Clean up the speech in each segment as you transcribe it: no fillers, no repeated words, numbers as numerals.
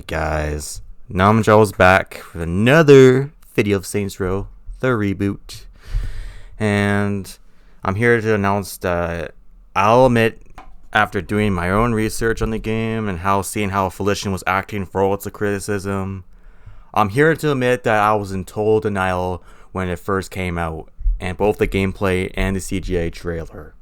guys? Namjo's back with another video of Saints Row, the reboot. And I'm here to announce that I'll admit, after doing my own research on the game and seeing how Volition was acting for all its criticism, I'm here to admit that I was in total denial when it first came out, and both the gameplay and the CGI trailer.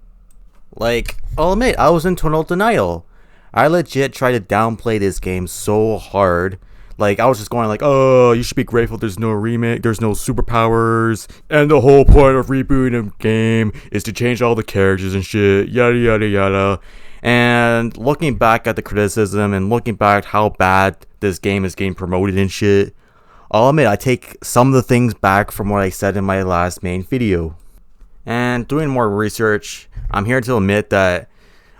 I'll admit, I was in total denial. I legit tried to downplay this game so hard. I was just going oh, you should be grateful there's no remake, there's no superpowers, and the whole point of rebooting a game is to change all the characters and shit, yada yada yada. And looking back at the criticism and looking back at how bad this game is getting promoted and shit, I'll admit I take some of the things back from what I said in my last main video. And doing more research, I'm here to admit that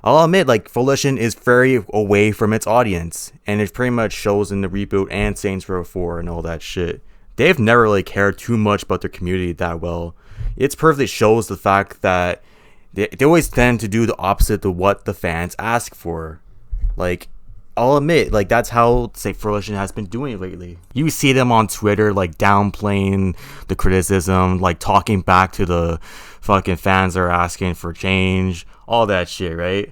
Volition is very away from its audience, and it pretty much shows in the reboot and Saints Row 4 and all that shit. They've never really cared too much about their community that well. It perfectly shows the fact that they always tend to do the opposite of what the fans ask for. I'll admit, that's how, Volition has been doing lately. You see them on Twitter, downplaying the criticism, talking back to the fucking fans that are asking for change, all that shit, right?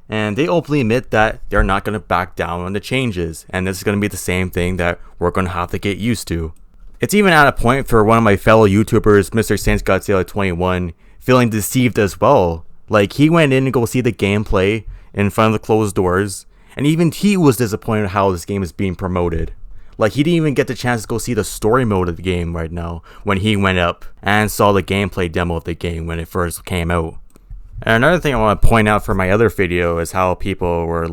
And they openly admit that they're not going to back down on the changes, and this is going to be the same thing that we're going to have to get used to. It's even at a point for one of my fellow YouTubers, Mr. Saints Godzilla 21, feeling deceived as well. He went in to go see the gameplay in front of the closed doors, and even he was disappointed how this game is being promoted. He didn't even get the chance to go see the story mode of the game right now when he went up and saw the gameplay demo of the game when it first came out. And another thing I want to point out for my other video is how people were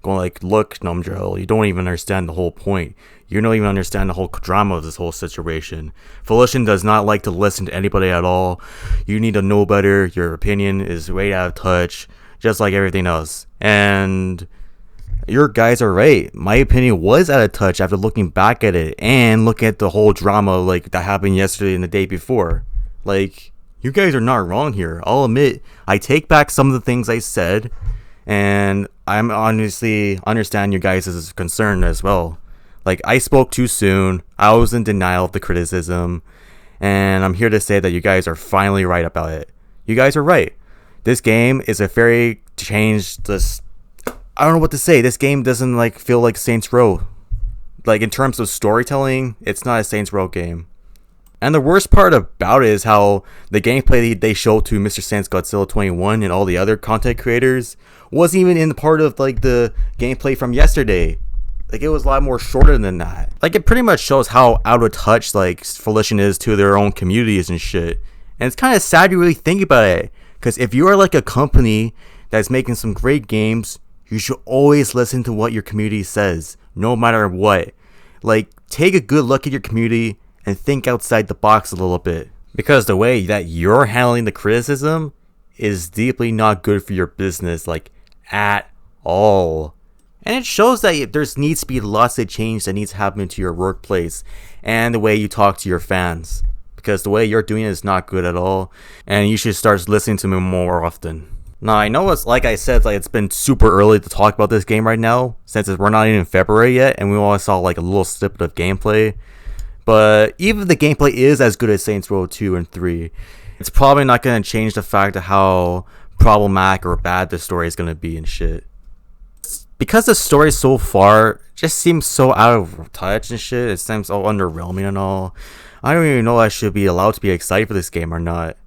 going look, Namjo, you don't even understand the whole point. You don't even understand the whole drama of this whole situation. Volition does not like to listen to anybody at all. You need to know better. Your opinion is way out of touch, just like everything else. And your guys are right. My opinion was out of touch after looking back at it and looking at the whole drama that happened yesterday and the day before. You guys are not wrong here. I'll admit, I take back some of the things I said, and I'm honestly understand you guys' concern as well. I spoke too soon. I was in denial of the criticism, and I'm here to say that you guys are finally right about it. You guys are right. This game is a very changed. I don't know what to say. This game doesn't feel like Saints Row. In terms of storytelling, it's not a Saints Row game. And the worst part about it is how the gameplay they showed to Mr. Saints Godzilla 21 and all the other content creators wasn't even in the part of the gameplay from yesterday. It was a lot more shorter than that. It pretty much shows how out of touch Volition is to their own communities and shit. And it's kind of sad to really think about it, because if you are a company that's making some great games, you should always listen to what your community says, no matter what. Take a good look at your community and think outside the box a little bit. Because the way that you're handling the criticism is deeply not good for your business, at all. And it shows that there needs to be lots of change that needs to happen to your workplace and the way you talk to your fans. Because the way you're doing it is not good at all, and you should start listening to me more often. Now, I know it's I said, it's been super early to talk about this game right now, since we're not even in February yet, and we only saw a little snippet of gameplay. But even if the gameplay is as good as Saints Row 2 and 3, it's probably not going to change the fact of how problematic or bad the story is going to be and shit. Because the story so far just seems so out of touch and shit, it seems all underwhelming and all. I don't even know if I should be allowed to be excited for this game or not.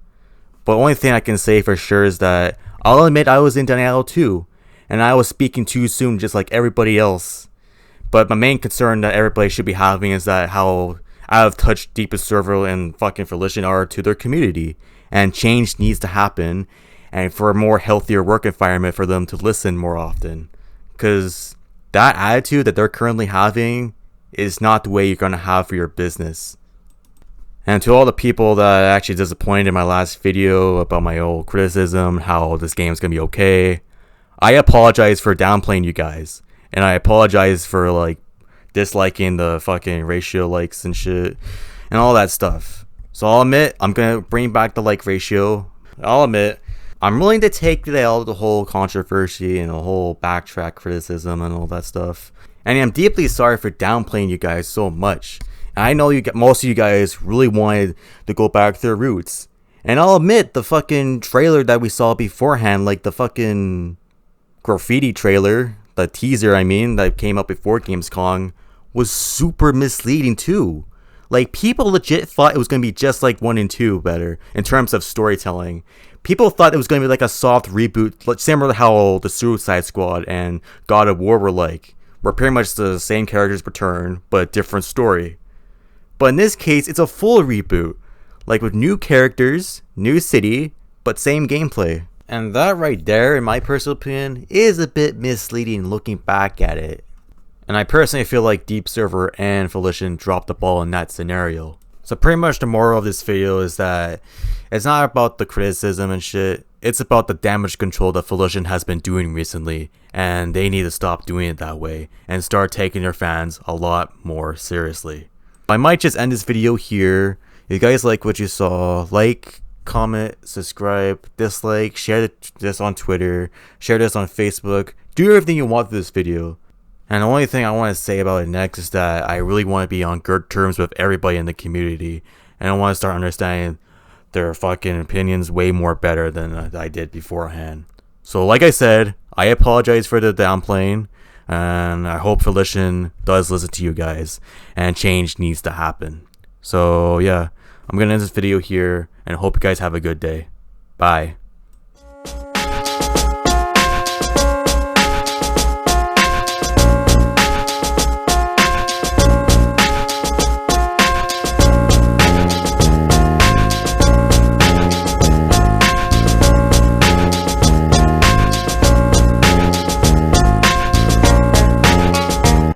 But the only thing I can say for sure is that I'll admit I was in denial too, and I was speaking too soon just like everybody else. But my main concern that everybody should be having is that how out of touch Deepest Server and fucking Volition are to their community, and change needs to happen, and for a more healthier work environment for them to listen more often. Because that attitude that they're currently having is not the way you're going to have for your business. And to all the people that actually disappointed in my last video about my old criticism, how this game is going to be okay, I apologize for downplaying you guys. And I apologize for disliking the fucking ratio likes and shit and all that stuff. So I'll admit, I'm going to bring back the like ratio. I'll admit, I'm willing to take the whole controversy and the whole backtrack criticism and all that stuff. And I'm deeply sorry for downplaying you guys so much. And I know most of you guys really wanted to go back to their roots. And I'll admit, the fucking trailer that we saw beforehand, like the fucking graffiti trailer, the teaser I mean, that came out before Gamescom, was super misleading too. Like, people legit thought it was going to be just like 1 and 2 better in terms of storytelling. People thought it was going to be like a soft reboot, similar to how the Suicide Squad and God of War were like, where pretty much the same characters return, but different story. But in this case, it's a full reboot, like with new characters, new city, but same gameplay. And that right there, in my personal opinion, is a bit misleading looking back at it. And I personally feel like Deep Silver and Volition dropped the ball in that scenario. So pretty much the moral of this video is that it's not about the criticism and shit, it's about the damage control that Volition has been doing recently, and they need to stop doing it that way and start taking their fans a lot more seriously. I might just end this video here. If you guys like what you saw, like, comment, subscribe, dislike, share this on Twitter, share this on Facebook, do everything you want with this video. And the only thing I want to say about it next is that I really want to be on good terms with everybody in the community, and I want to start understanding their fucking opinions way more better than I did beforehand. So like I said, I apologize for the downplaying, and I hope Volition does listen to you guys, and change needs to happen. So yeah, I'm gonna end this video here, and hope you guys have a good day. Bye.